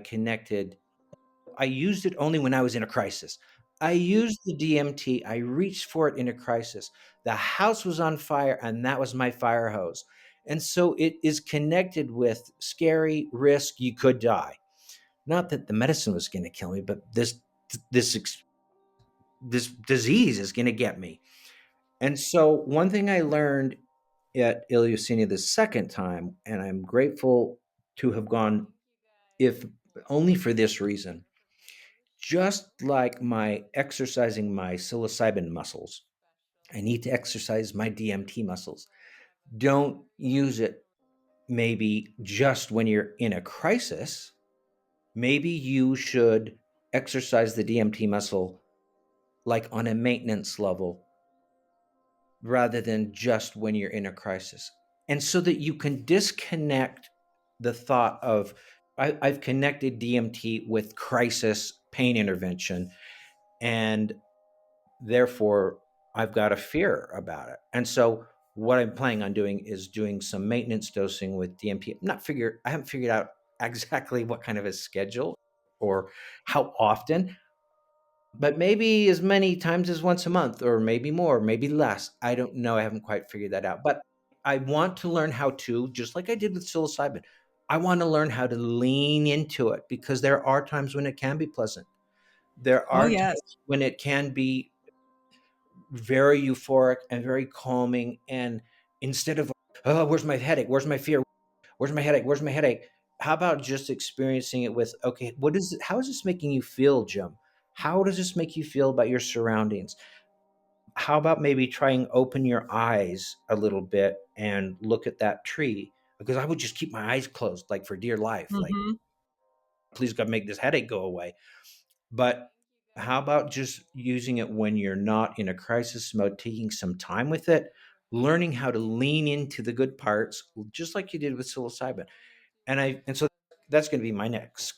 used it only when I was in a crisis. I used the DMT, I reached for it in a crisis. The house was on fire, and that was my fire hose. And so it is connected with scary risk, you could die. Not that the medicine was going to kill me, but this this disease is going to get me. And so one thing I learned at Eleusinia the second time, and I'm grateful to have gone, if only for this reason, just like my exercising my psilocybin muscles, I need to exercise my DMT muscles. Don't use it maybe just when you're in a crisis. Maybe you should exercise the DMT muscle like on a maintenance level rather than just when you're in a crisis. And so that you can disconnect the thought of, I've connected DMT with crisis pain intervention, and therefore I've got a fear about it. And so what I'm planning on doing is doing some maintenance dosing with DMT. I haven't figured out exactly what kind of a schedule or how often, but maybe as many times as once a month, or maybe more, maybe less. I don't know. I haven't quite figured that out. But I want to learn how to, just like I did with psilocybin, I want to learn how to lean into it, because there are times when it can be pleasant. There Oh, are yes. times when it can be very euphoric and very calming. And instead of, oh, where's my headache? Where's my fear? Where's my headache? Where's my headache? How about just experiencing it with, okay, how is this making you feel, Jim? How does this make you feel about your surroundings? How about maybe trying open your eyes a little bit and look at that tree? Because I would just keep my eyes closed, like for dear life, like, Hmm. please God, make this headache go away. But how about just using it when you're not in a crisis mode, taking some time with it, learning how to lean into the good parts, just like you did with psilocybin. And so that's going to be my next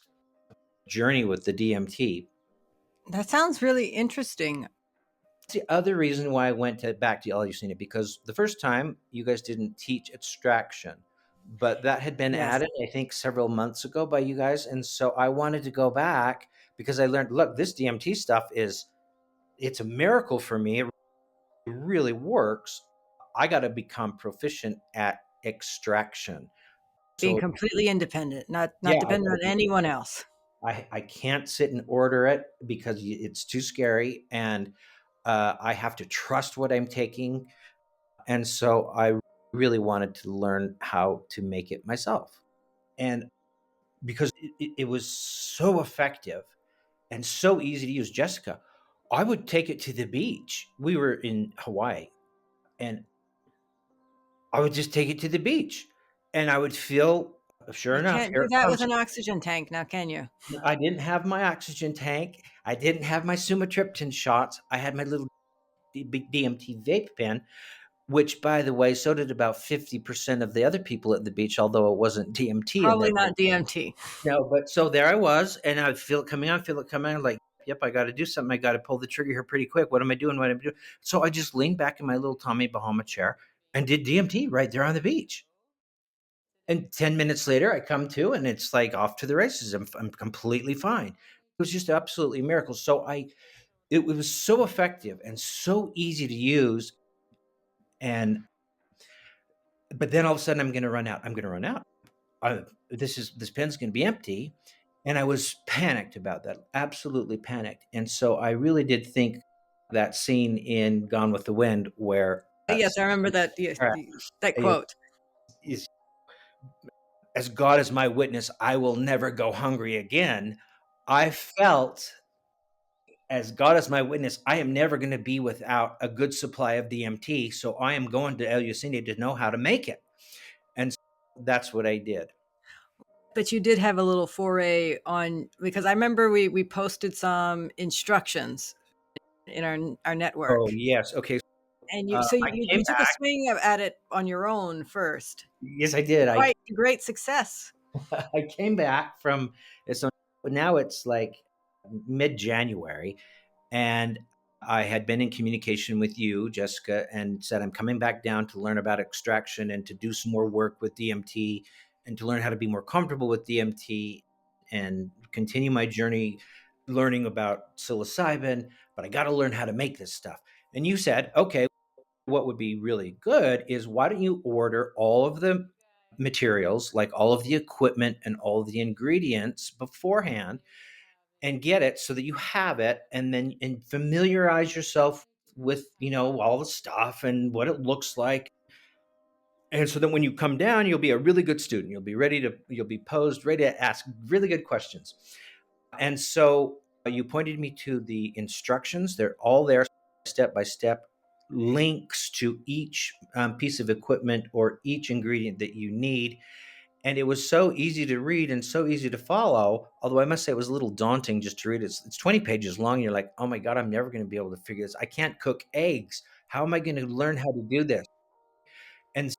journey with the DMT. That sounds really interesting. That's the other reason why I went back to Eleusinia, because the first time you guys didn't teach abstraction, but that had been Yes. added, I think, several months ago by you guys. And so I wanted to go back because I learned, look, this DMT stuff it's a miracle for me. It really works. I got to become proficient at extraction. Being So completely independent, not yeah, dependent on anyone else. I can't sit and order it because it's too scary, and I have to trust what I'm taking. And so I really wanted to learn how to make it myself. And because it was so effective and so easy to use, Jessica, I would take it to the beach. We were in Hawaii, and I would just take it to the beach, and I would feel, sure You enough, can't here do it that with comes. an oxygen tank now, can you? I didn't have my oxygen tank. I didn't have my sumatriptan shots. I had my little DMT vape pen, which, by the way, so did about 50% of the other people at the beach, although it wasn't DMT in Probably their vape. not DMT. No, but so there I was, and I feel it coming on, feel it coming on, like, yep, I got to do something. I got to pull the trigger here pretty quick. What am I doing? What am I doing? So I just leaned back in my little Tommy Bahama chair and did DMT right there on the beach. And 10 minutes later, I come to, and it's like off to the races. I'm completely fine. It was just absolutely a miracle. So it was so effective and so easy to use. And but then all of a sudden, I'm going to run out. I'm going to run out. This pen's going to be empty. And I was panicked about that, absolutely panicked. And so I really did think that scene in Gone with the Wind where Yes, I remember that. Yes, that quote. is, as God is my witness, I will never go hungry again. I felt, as God is my witness, I am never going to be without a good supply of DMT. So I am going to Eleusinia to know how to make it. And so that's what I did. But you did have a little foray on, because I remember we posted some instructions in our network, Oh, yes. Okay. and I came you took a back. swing at it on your own first. Yes, I did. Quite great success. I came back from, so now it's like mid-January, and I had been in communication with you, Jessica, and said I'm coming back down to learn about extraction and to do some more work with DMT and to learn how to be more comfortable with DMT and continue my journey learning about psilocybin, but I got to learn how to make this stuff. And you said, okay, what would be really good is why don't you order all of the materials, like all of the equipment and all of the ingredients beforehand and get it so that you have it and then and familiarize yourself with, all the stuff and what it looks like. And so then when you come down, you'll be a really good student. You'll be posed, ready to ask really good questions. And so you pointed me to the instructions. They're all there, step by step, links to each piece of equipment or each ingredient that you need. And it was so easy to read and so easy to follow. Although I must say it was a little daunting just to read it. It's 20 pages long. And you're like, oh my God, I'm never going to be able to figure this. I can't cook eggs. How am I going to learn how to do this? And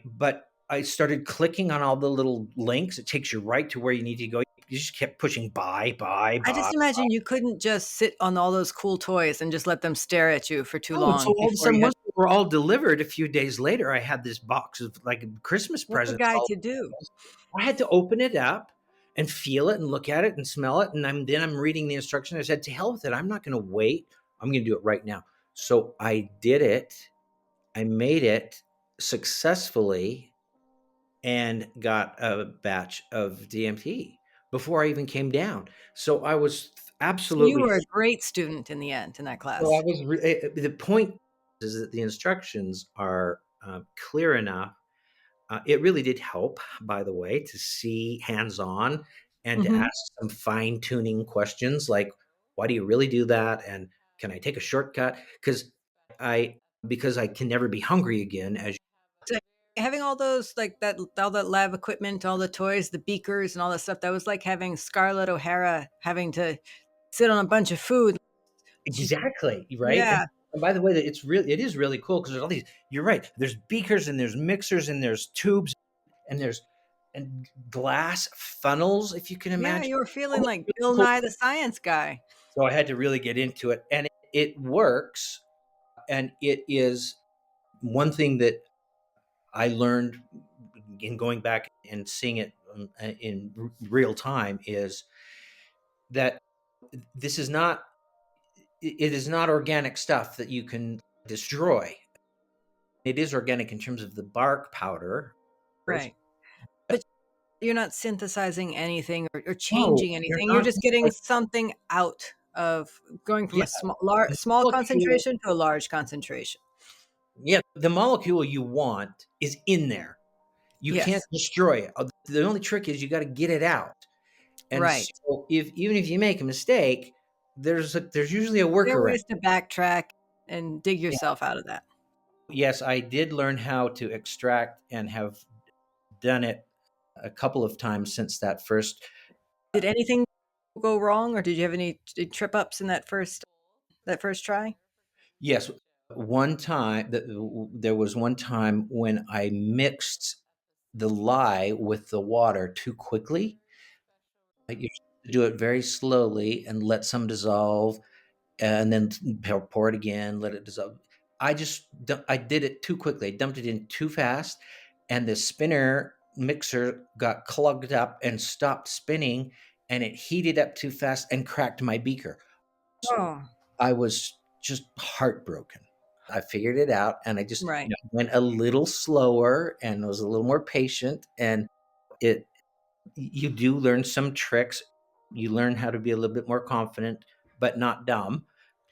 but I started clicking on all the little links. It takes you right to where you need to go. You just kept pushing I just imagine you couldn't just sit on all those cool toys and just let them stare at you for too Oh, and so long all of a before sudden, you had once they were all delivered, a few days later, I had this box of like Christmas what a presents. guy to do. I had to open it up and feel it and look at it and smell it. And I'm reading the instructions. I said, to hell with it. I'm not going to wait. I'm going to do it right now. So I did it. I made it successfully and got a batch of DMT before I even came down. So I was So you absolutely. were a great student in the end in that So I class. was. The point is that the instructions are clear enough. It really did help, by the way, to see hands on and to Mhm. ask some fine tuning questions like, why do you really do that? And can I take a shortcut? I because I can never be hungry again. So having all those like that all that lab equipment, all the toys, the beakers and all that stuff, that was like having Scarlett O'Hara having to sit on a bunch of food. She Exactly, right? Yeah. And by the way, that it is really cool because there's all these. You're right. There's beakers and there's mixers and there's tubes and there's and glass funnels, if you can Yeah, imagine. you were All feeling these like really Bill cool. Nye the Science Guy. So I had to really get into it, and it works. And it is one thing that I learned in going back and seeing it in real time is that this is not it is not organic stuff that you can destroy. It is organic in terms of the bark powder. Right. But you're not synthesizing anything or No, changing you're anything. You're not. just getting something out of going from Yeah, a the small molecule. concentration to a large concentration. Yeah, the molecule you want is in there. You can't Yes. destroy it. The only trick is you got to get it out. And Right. so if even if you make a mistake, there's usually a There are workaround. ways to backtrack and dig Yeah. yourself out of that. Yes, I did learn how to extract and have done it a couple of times since that first. Did anything go wrong, or did you have any trip ups in that first try? Yes, one time there was one time when I mixed the lye with the water too quickly. Like you should do it very slowly and let some dissolve, and then pour it again, let it dissolve. I did it too quickly. I dumped it in too fast, and the spinner mixer got clogged up and stopped spinning, and it heated up too fast and cracked my beaker. Oh, I was just heartbroken. I figured it out, and I just right. went a little slower and was a little more patient. And it you do learn some tricks. You learn how to be a little bit more confident, but not dumb.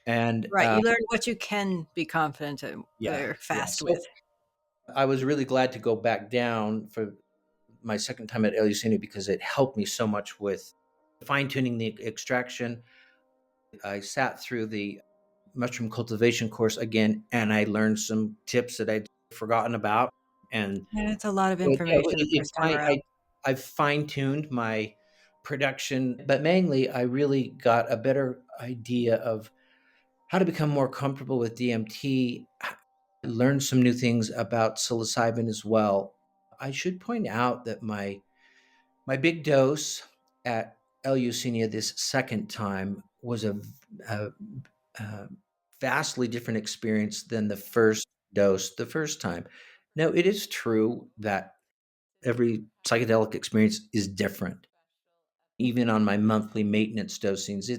And Right. You learn what you can be confident yeah, or yeah. fast So with. I was really glad to go back down for my second time at Eleusinia because it helped me so much with fine tuning the extraction. I sat through the mushroom cultivation course again, and I learned some tips that I'd forgotten about. And And it's a lot of yeah, information the first time around. I've fine tuned my production, but mainly I really got a better idea of how to become more comfortable with DMT. Learned some new things about psilocybin as well. I should point out that my big dose at Eleusinia this second time was a uh, vastly different experience than the first dose the first time. Now, it is true that every psychedelic experience is different. Even on my monthly maintenance dosings,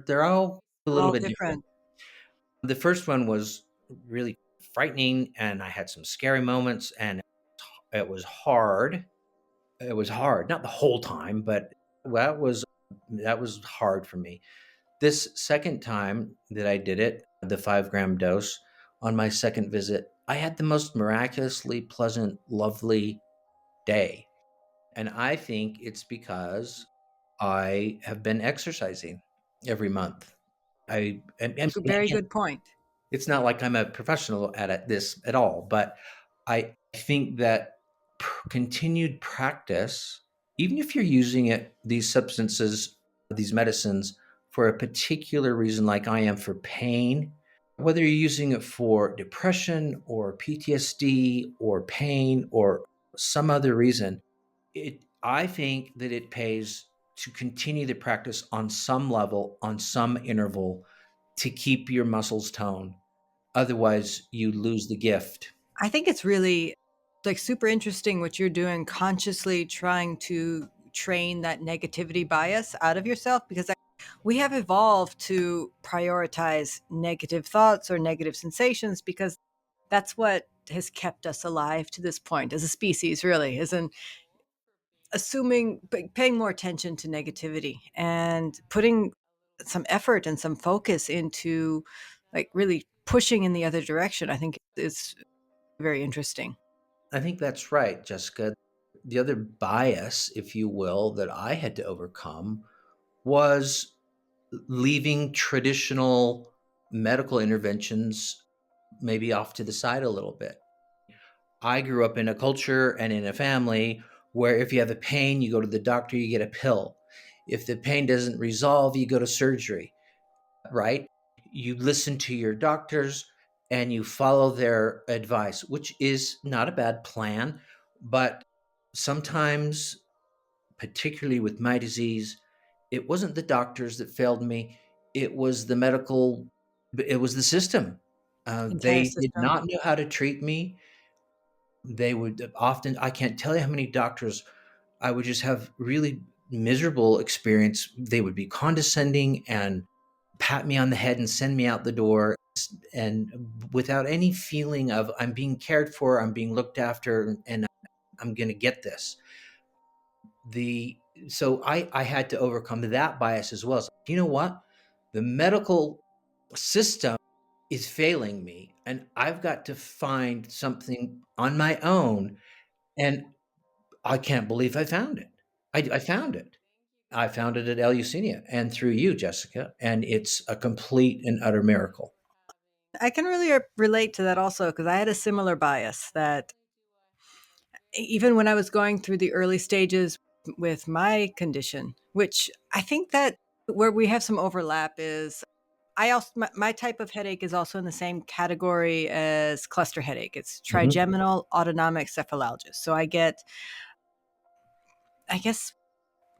they're all a They're little all bit different. different. The first one was really frightening, and I had some scary moments, and it was hard. It was hard, not the whole time, but that was that was hard for me. This second time that I did it, the 5 gram dose, on my second visit, I had the most miraculously pleasant, lovely day. And I think it's because I have been exercising every month. And It's a very good point. it's not like I'm a professional this at all, but I think that continued practice, even if you're using these substances, these medicines, for a particular reason, like I am for pain, whether you're using it for depression or PTSD or pain or some other reason, I think that it pays to continue the practice on some level, on some interval, to keep your muscles toned. Otherwise, you lose the gift. I think it's really like super interesting what you're doing, consciously trying to train that negativity bias out of yourself, because we have evolved to prioritize negative thoughts or negative sensations because that's what has kept us alive to this point as a species, really, is in paying more attention to negativity and putting some effort and some focus into like really pushing in the other direction. I think is very interesting. I think that's right, Jessica. The other bias, if you will, that I had to overcome was leaving traditional medical interventions maybe off to the side a little bit. I grew up in a culture and in a family where if you have a pain, you go to the doctor, you get a pill. If the pain doesn't resolve, you go to surgery, right? You listen to your doctors and you follow their advice, which is not a bad plan. But sometimes, particularly with my disease, it wasn't the doctors that failed me. It was the system. Entire They did system. not know how to treat me. They would often, I can't tell you how many doctors I would just have really miserable experience. They would be condescending and pat me on the head and send me out the door, and without any feeling of I'm being cared for, I'm being looked after, and I'm going to get this. The So I had to overcome that bias as well. So, you know what? The medical system is failing me, and I've got to find something on my own. And I can't believe I found it. I found it. I found it at Eleusinia and through you, Jessica, and it's a complete and utter miracle. I can really relate to that also because I had a similar bias that even when I was going through the early stages with my condition, which I think that where we have some overlap is my type of headache is also in the same category as cluster headache. It's Mhm. trigeminal autonomic cephalalgia. So I guess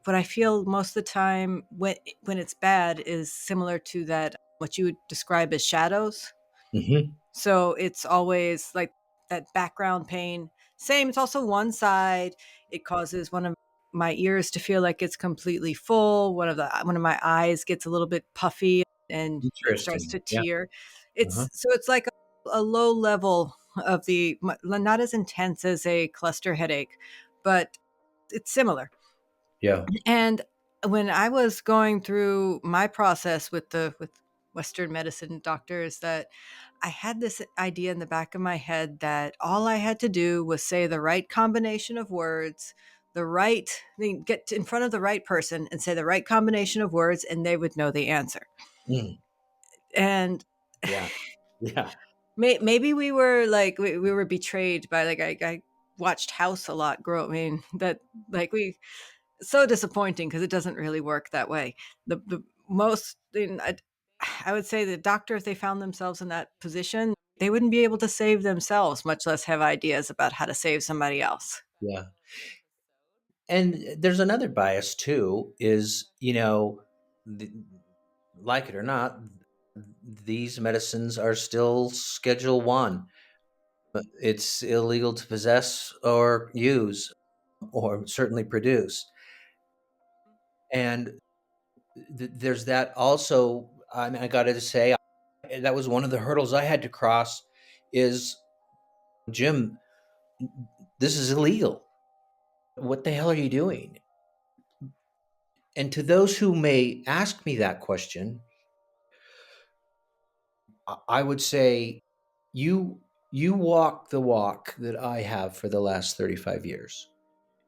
what I feel most of the time when it's bad is similar to that what you would describe as shadows. Mhm. So it's always like that background pain. Same, it's also one side. It causes one of my ears to feel like it's completely full. One of my eyes gets a little bit puffy and it starts Interesting. to Yeah. tear. Uh-huh. It's like a low level of not as intense as a cluster headache, but it's similar. Yeah. And when I was going through my process with Western medicine doctors, that I had this idea in the back of my head that all I had to do was say the right combination of words, get in front of the right person and say the right combination of words, and they would know the answer. Mm. And Yeah. Yeah. maybe we were like we were betrayed by like I watched House a lot grow up. I mean that like we so disappointing because it doesn't really work that way. The most thing I would say the doctor, if they found themselves in that position, they wouldn't be able to save themselves, much less have ideas about how to save somebody else. Yeah. And there's another bias too is, like it or not, these medicines are still Schedule 1. It's illegal to possess or use or certainly produce. And there's that also. I mean, I got to say, that was one of the hurdles I had to cross is, Jim, this is illegal. What the hell are you doing? And to those who may ask me that question, I would say, you walk the walk that I have for the last 35 years.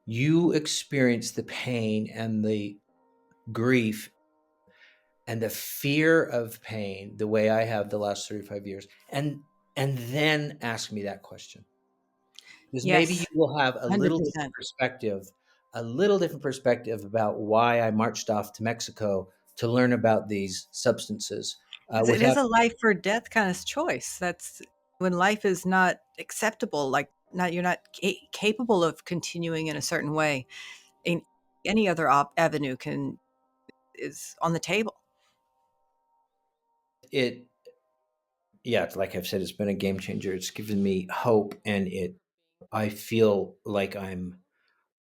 You experience the pain and the grief and the fear of pain the way I have the last 35 years. And then ask me that question. Because maybe you Yes, will have a little different 100%. perspective, about why I marched off to Mexico to learn about these substances. It is Without a life or death kind of choice. That's when life is not acceptable, like not you're not capable of continuing in a certain way. In any other avenue can is on the table. it, yeah, it's like I've said, it's been a game changer. It's given me hope, and I feel like I'm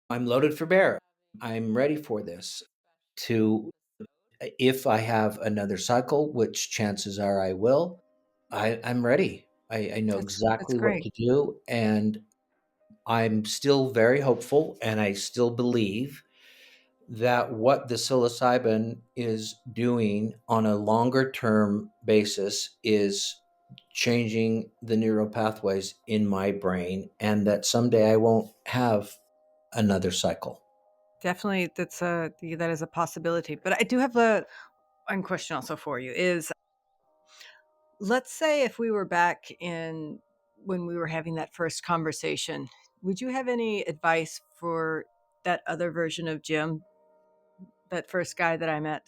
loaded for bear. I'm ready for this. To If I have another cycle, which chances are I will, I'm ready. I know That's exactly what great. to do, and I'm still very hopeful, and I still believe that what the psilocybin is doing on a longer term basis is changing the neural pathways in my brain, and that someday I won't have another cycle. Definitely, that is a possibility. But I do have a one question also for you is let's say if we were back in when we were having that first conversation, would you have any advice for that other version of Jim, that first guy that I met?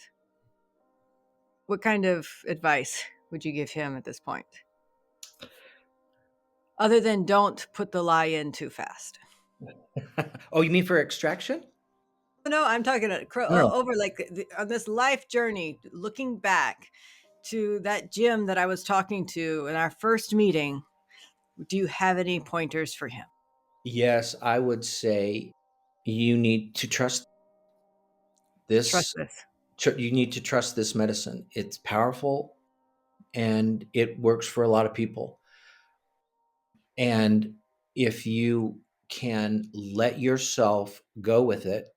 What kind of advice would you give him at this point? Other than don't put the lie in too fast. Oh, you mean for extraction? No, I'm talking No. over like on this life journey, looking back to that Jim that I was talking to in our first meeting. Do you have any pointers for him? Yes, I would say you need to trust Trust this. this. You need to trust this medicine. It's powerful and it works for a lot of people. And if you can let yourself go with it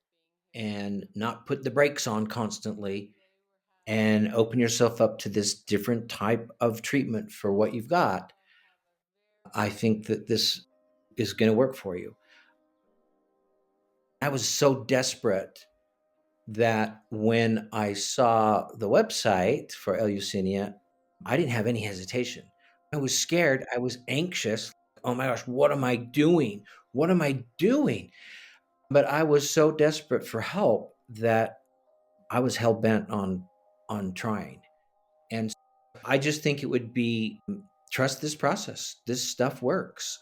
and not put the brakes on constantly and open yourself up to this different type of treatment for what you've got, I think that this is going to work for you. I was so desperate that when I saw the website for Eleusinia, I didn't have any hesitation. I was scared. I was anxious. Oh my gosh, what am I doing? What am I doing? But I was so desperate for help that I was hell bent on trying. And I just think it would be, trust this process. This stuff works.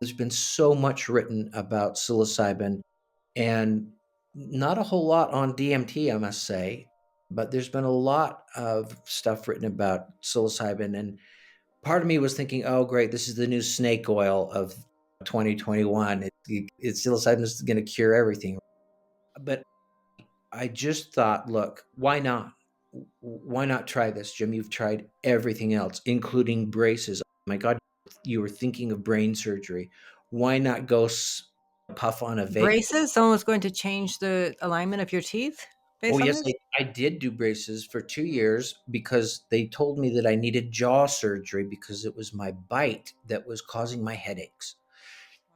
There's been so much written about psilocybin, and not a whole lot on DMT, I must say, but there's been a lot of stuff written about psilocybin. And part of me was thinking, oh, great, this is the new snake oil of 2021. It's psilocybin is going to cure everything. But I just thought, look, why not? Why not try this, Jim? You've tried everything else, including braces. Oh my God, you were thinking of brain surgery. Why not go puff on a vape? Braces? Someone was going to change the alignment of your teeth Oh, based on yes, this? I did do braces for 2 years because they told me that I needed jaw surgery because it was my bite that was causing my headaches.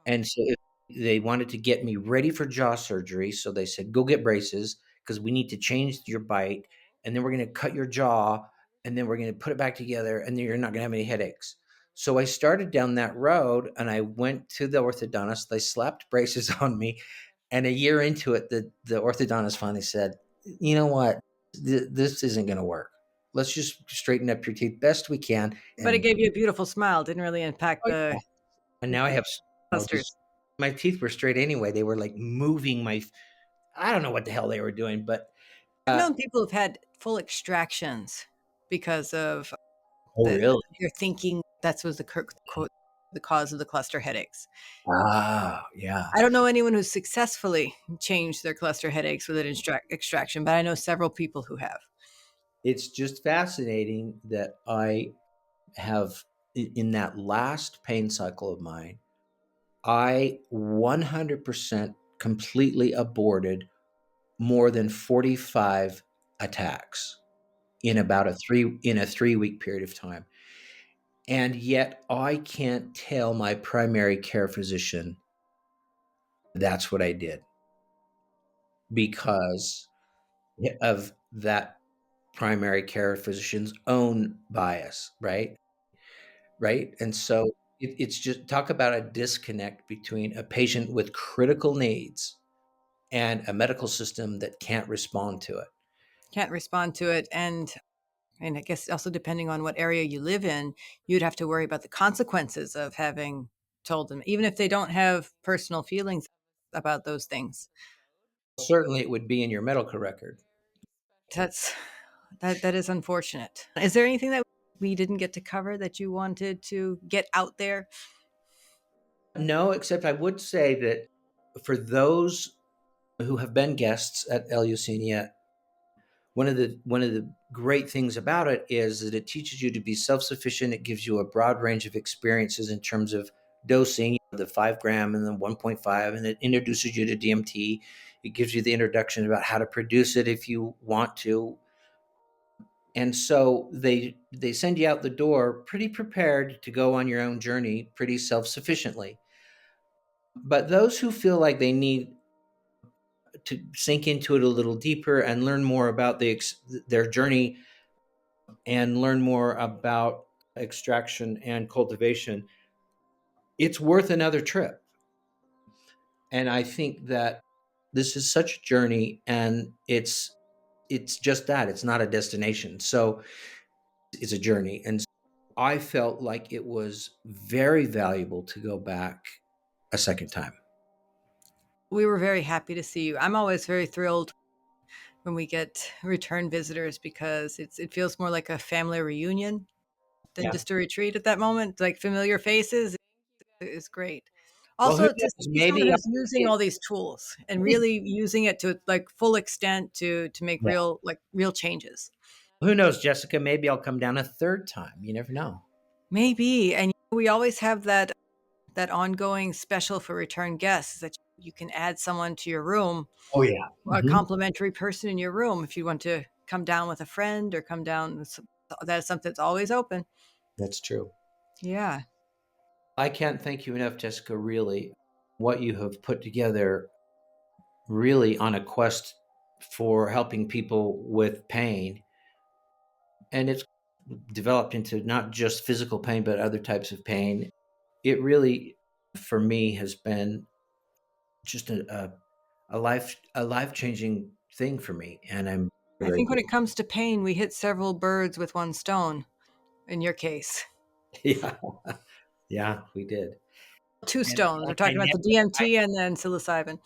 And so they wanted to get me ready for jaw surgery. So they said, go get braces because we need to change your bite. And then we're going to cut your jaw and then we're going to put it back together and then you're not going to have any headaches. So I started down that road and I went to the orthodontist. They slapped braces on me. And a year into it, the orthodontist finally said, you know what? This isn't going to work. Let's just straighten up your teeth best we can. But it And gave you a beautiful smile. Didn't really impact oh, yeah. the And now I have, clusters. just my teeth were straight anyway. They were like moving I don't know what the hell they were doing, but I've uh, known people who've had full extractions because of Oh, really? you're thinking that was quote, the cause of the cluster headaches. Ah, yeah. I don't know anyone who's successfully changed their cluster headaches with an extraction, but I know several people who have. It's just fascinating that I have, in that last pain cycle of mine, I 100% completely aborted more than 45 attacks in about a 3-week period of time. And yet I can't tell my primary care physician that's what I did because of that primary care physician's own bias, right? Right. And so it's just talk about a disconnect between a patient with critical needs and a medical system that can't respond to it. Can't respond to it. And I guess also depending on what area you live in, you'd have to worry about the consequences of having told them, even if they don't have personal feelings about those things. Certainly, it would be in your medical record. That's that is unfortunate. Is there anything that we didn't get to cover that you wanted to get out there? No, except I would say that for those who have been guests at Eleusinia, one of the great things about it is that it teaches you to be self-sufficient. It gives you a broad range of experiences in terms of dosing, the 5 gram and the 1.5, and it introduces you to DMT. It gives you the introduction about how to produce it if you want to. And so they send you out the door pretty prepared to go on your own journey, pretty self-sufficiently. But those who feel like they need to sink into it a little deeper and learn more about their journey and learn more about extraction and cultivation, it's worth another trip. And I think that this is such a journey, and it's just that, it's not a destination. So it's a journey. And I felt like it was very valuable to go back a second time. We were very happy to see you. I'm always very thrilled when we get return visitors because it feels more like a family reunion than Yeah. just a retreat at that moment. Like familiar faces is great. Well, who Also, to knows? see someone Maybe who's using all these tools and really using it to like full extent to make yeah. real changes. Who knows, Jessica? Maybe I'll come down a third time. You never know. Maybe, and we always have that ongoing special for return guests that you can add someone to your room, Oh yeah. a Mhm. complimentary person in your room if you want to come down with a friend or come down with that's something that's always open. That's true. Yeah. I can't thank you enough, Jessica, really. What you have put together, really on a quest for helping people with pain. And it's developed into not just physical pain, but other types of pain. It really, for me, has been just a life changing thing for me. And I'm I very think when grateful. it comes to pain, we hit several birds with one stone in your case. Yeah. Yeah, we did. Two And stones. We're I talking about never, the DMT and then psilocybin.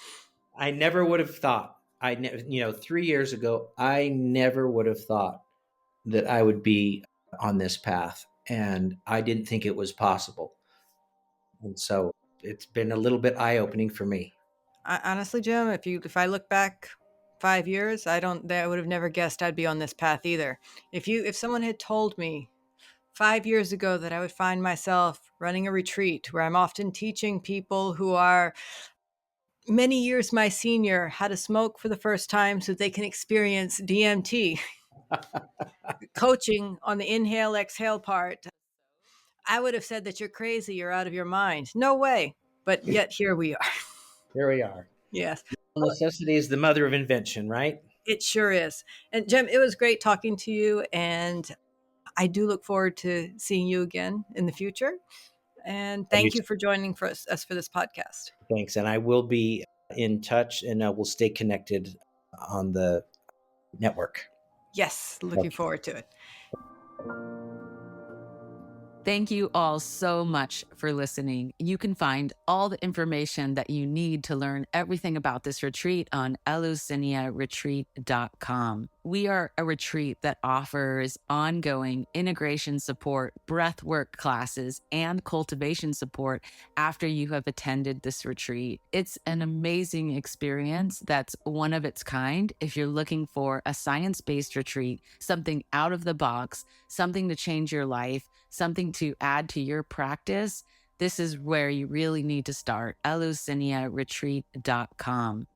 I never would have thought. 3 years ago, I never would have thought that I would be on this path, and I didn't think it was possible. And so it's been a little bit eye opening for me. Honestly, Jim, if I look back 5 years, I would have never guessed I'd be on this path either. If someone had told me 5 years ago that I would find myself running a retreat where I'm often teaching people who are many years my senior how to smoke for the first time so they can experience DMT, coaching on the inhale exhale part, I would have said that you're crazy, you're out of your mind. No way. But yet here we are. Here we are. Yes. Necessity is the mother of invention, right? It sure is. And Jim, it was great talking to you. And I do look forward to seeing you again in the future. And I do thank you for joining us for this podcast. Thanks. And I will be in touch, and we'll stay connected on the network. Yes, looking forward to it. Thank you all so much for listening. You can find all the information that you need to learn everything about this retreat on EleusiniaRetreat.com. We are a retreat that offers ongoing integration support, breathwork classes, and cultivation support after you have attended this retreat. It's an amazing experience that's one of its kind. If you're looking for a science-based retreat, something out of the box, something to change your life, something to add to your practice, this is where you really need to start. EleusiniaRetreat.com.